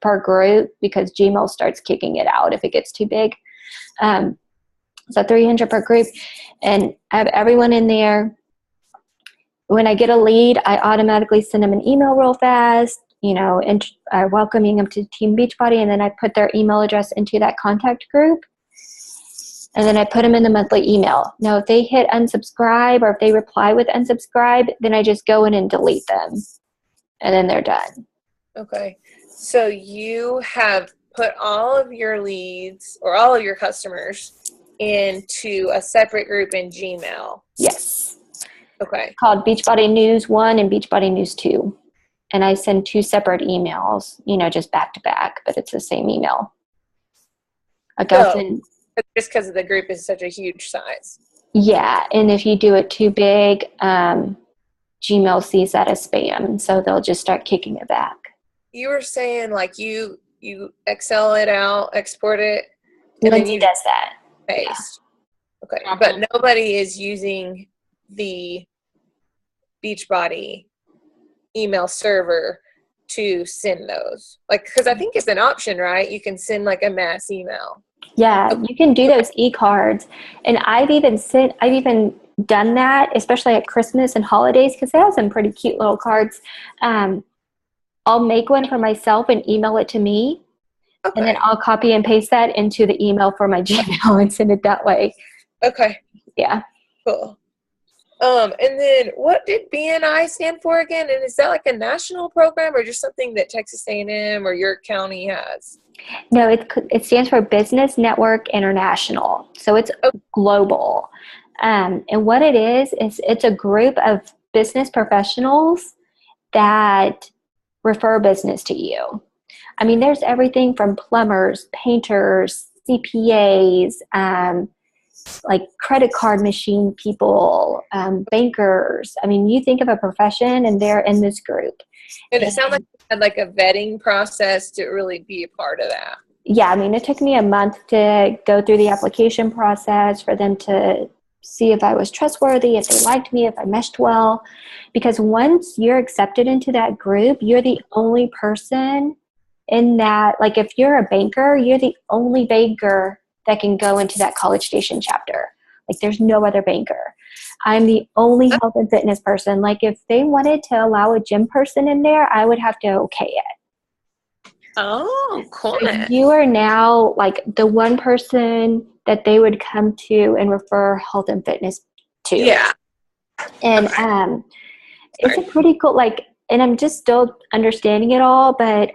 Speaker 1: per group because Gmail starts kicking it out if it gets too big. So 300 per group, and I have everyone in there. When I get a lead, I automatically send them an email real fast, welcoming them to Team Beachbody, and then I put their email address into that contact group. And then I put them in the monthly email. Now, if they hit unsubscribe or if they reply with unsubscribe, then I just go in and delete them. And then they're done.
Speaker 5: Okay. So you have put all of your leads or all of your customers into a separate group in Gmail.
Speaker 1: Yes.
Speaker 5: Okay.
Speaker 1: Called Beachbody News 1 and Beachbody News 2. And I send 2 separate emails, just back to back, but it's the same email.
Speaker 5: Just because the group is such a huge size.
Speaker 1: Yeah, and if you do it too big, Gmail sees that as spam, so they'll just start kicking it back.
Speaker 5: You were saying you Excel it out, export it,
Speaker 1: and Lindsay does that.
Speaker 5: Paste. Yeah. Okay, but nobody is using the Beachbody email server to send those, because I think it's an option, right? You can send a mass email.
Speaker 1: Yeah, you can do those e-cards, and I've even done that, especially at Christmas and holidays, because they have some pretty cute little cards. I'll make one for myself and email it to me, and then I'll copy and paste that into the email for my Gmail and send it that way.
Speaker 5: Okay.
Speaker 1: Yeah.
Speaker 5: Cool. And then what did BNI stand for again? And is that a national program or just something that Texas A&M or your county has?
Speaker 1: No, it stands for Business Network International. So it's global. And what it is it's a group of business professionals that refer business to you. There's everything from plumbers, painters, CPAs, credit card machine people, bankers. You think of a profession and they're in this group.
Speaker 5: And it sounds like you had a vetting process to really be a part of that.
Speaker 1: Yeah, it took me a month to go through the application process for them to see if I was trustworthy, if they liked me, if I meshed well. Because once you're accepted into that group, you're the only person in that, if you're a banker, you're the only banker that can go into that College Station chapter. There's no other banker. I'm the only health and fitness person. If they wanted to allow a gym person in there, I would have to okay it.
Speaker 5: Oh, cool.
Speaker 1: So you are now the one person that they would come to and refer health and fitness to.
Speaker 5: Yeah.
Speaker 1: And it's a pretty cool, like, and I'm just still understanding it all, but,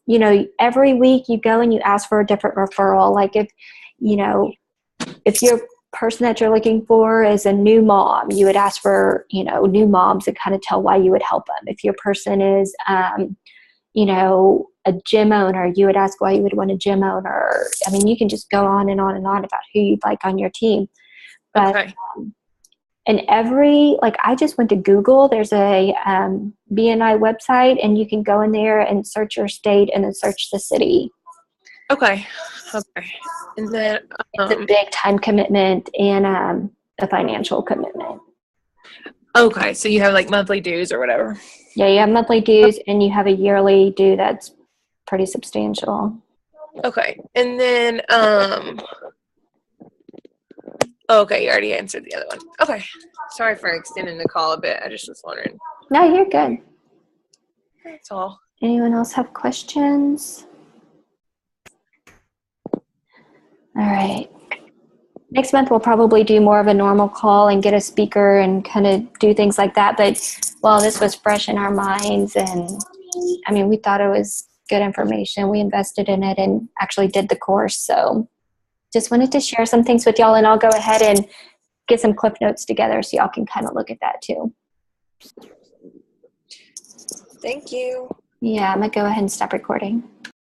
Speaker 1: you know, every week you go and you ask for a different referral. Like if, you know, if your person that you're looking for is a new mom, you would ask for, you know, new moms and kind of tell why you would help them. If your person is, you know, a gym owner, you would ask why you would want a gym owner. I mean, you can just go on and on and on about who you'd like on your team. But,
Speaker 5: Okay.
Speaker 1: and every, like, I just went to Google. There's a BNI website, and you can go in there and search your state and then search the city.
Speaker 5: Okay. And then
Speaker 1: It's a big time commitment and a financial commitment.
Speaker 5: okay, so you have like monthly dues or whatever.
Speaker 1: Yeah, you have monthly dues and you have a yearly due that's pretty substantial.
Speaker 5: Okay. And then okay, you already answered the other one. Okay. Sorry for extending the call a bit. I just was wondering.
Speaker 1: No, you're good.
Speaker 5: That's all.
Speaker 1: Anyone else have questions? All right. Next month, we'll probably do more of a normal call and get a speaker and kind of do things like that. But while this was fresh in our minds, and I mean, we thought it was good information, we invested in it and actually did the course. So just wanted to share some things with y'all, and I'll go ahead and get some cliff notes together so y'all can kind of look at that too.
Speaker 5: Thank you.
Speaker 1: Yeah, I'm going to go ahead and stop recording.